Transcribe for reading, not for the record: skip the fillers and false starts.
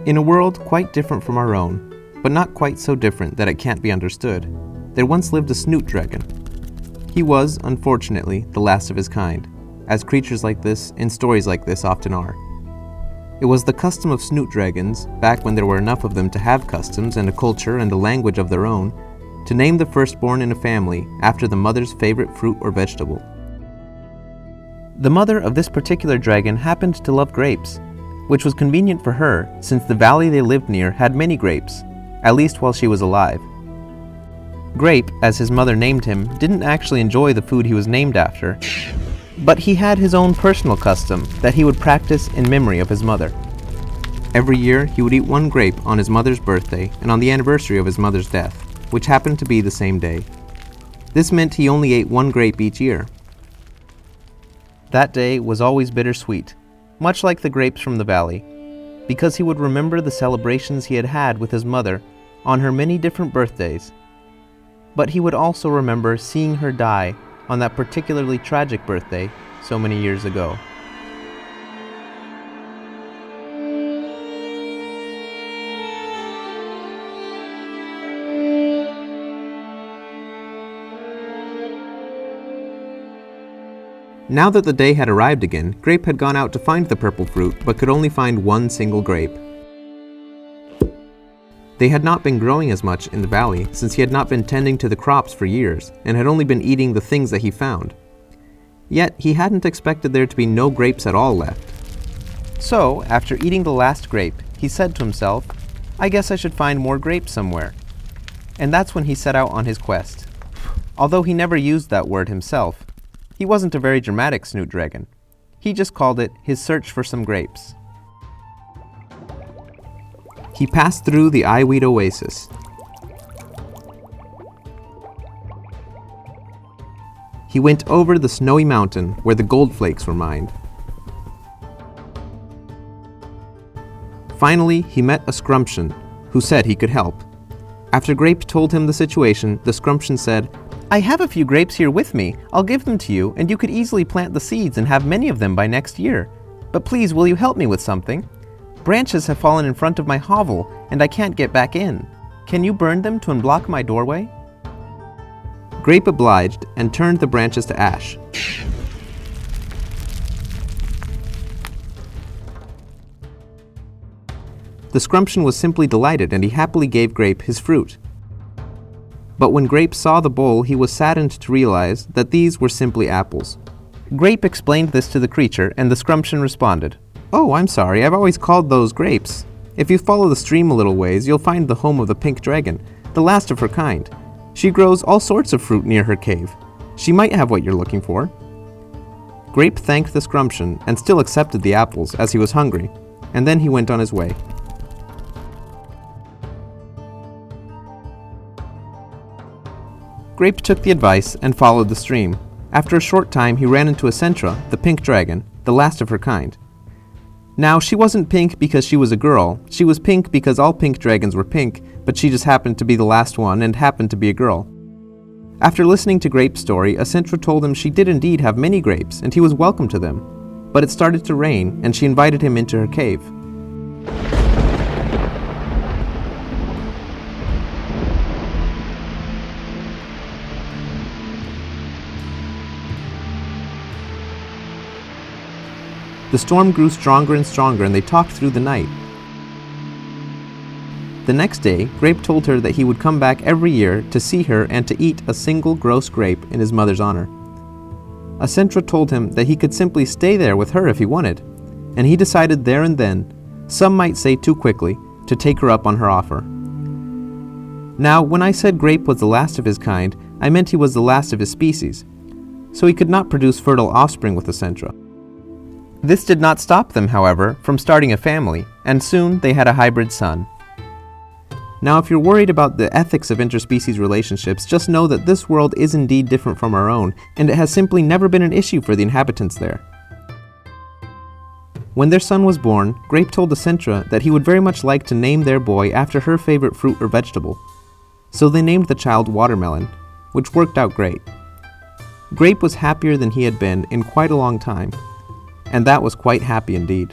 In a world quite different from our own, but not quite so different that it can't be understood, there once lived a snoot dragon. He was, unfortunately, the last of his kind, as creatures like this and stories like this often are. It was the custom of snoot dragons, back when there were enough of them to have customs and a culture and a language of their own, to name the firstborn in a family after the mother's favorite fruit or vegetable. The mother of this particular dragon happened to love grapes, which was convenient for her since the valley they lived near had many grapes, at least while she was alive. Grape, as his mother named him, didn't actually enjoy the food he was named after, but he had his own personal custom that he would practice in memory of his mother. Every year, he would eat one grape on his mother's birthday and on the anniversary of his mother's death, which happened to be the same day. This meant he only ate one grape each year. That day was always bittersweet, much like the grapes from the valley, because he would remember the celebrations he had had with his mother on her many different birthdays. But he would also remember seeing her die on that particularly tragic birthday so many years ago. Now that the day had arrived again, Grape had gone out to find the purple fruit, but could only find one single grape. They had not been growing as much in the valley since he had not been tending to the crops for years and had only been eating the things that he found. Yet he hadn't expected there to be no grapes at all left. So, after eating the last grape, he said to himself, "I guess I should find more grapes somewhere." And that's when he set out on his quest. Although he never used that word himself, he wasn't a very dramatic snoot dragon. He just called it his search for some grapes. He passed through the eyeweed oasis. He went over the snowy mountain where the gold flakes were mined. Finally, he met a scrumptious who said he could help. After Grape told him the situation, the scrumptious said, "I have a few grapes here with me. I'll give them to you, and you could easily plant the seeds and have many of them by next year. But please, will you help me with something? Branches have fallen in front of my hovel, and I can't get back in. Can you burn them to unblock my doorway?" Grape obliged and turned the branches to ash. The scrumptious was simply delighted, and he happily gave Grape his fruit. But when Grape saw the bowl, he was saddened to realize that these were simply apples. Grape explained this to the creature, and the scrumptious responded, "Oh, I'm sorry, I've always called those grapes. If you follow the stream a little ways, you'll find the home of the pink dragon, the last of her kind. She grows all sorts of fruit near her cave. She might have what you're looking for." Grape thanked the scrumptious and still accepted the apples as he was hungry, and then he went on his way. Grape took the advice and followed the stream. After a short time, he ran into Essentra, the pink dragon, the last of her kind. Now, she wasn't pink because she was a girl. She was pink because all pink dragons were pink, but she just happened to be the last one and happened to be a girl. After listening to Grape's story, Essentra told him she did indeed have many grapes, and he was welcome to them. But it started to rain, and she invited him into her cave. The storm grew stronger and stronger, and they talked through the night. The next day, Grape told her that he would come back every year to see her and to eat a single gross grape in his mother's honor. Essentra told him that he could simply stay there with her if he wanted, and he decided there and then, some might say too quickly, to take her up on her offer. Now, when I said Grape was the last of his kind, I meant he was the last of his species, so he could not produce fertile offspring with Essentra. This did not stop them, however, from starting a family, and soon they had a hybrid son. Now, if you're worried about the ethics of interspecies relationships, just know that this world is indeed different from our own, and it has simply never been an issue for the inhabitants there. When their son was born, Grape told Essentra that he would very much like to name their boy after her favorite fruit or vegetable. So they named the child Watermelon, which worked out great. Grape was happier than he had been in quite a long time, and that was quite happy indeed.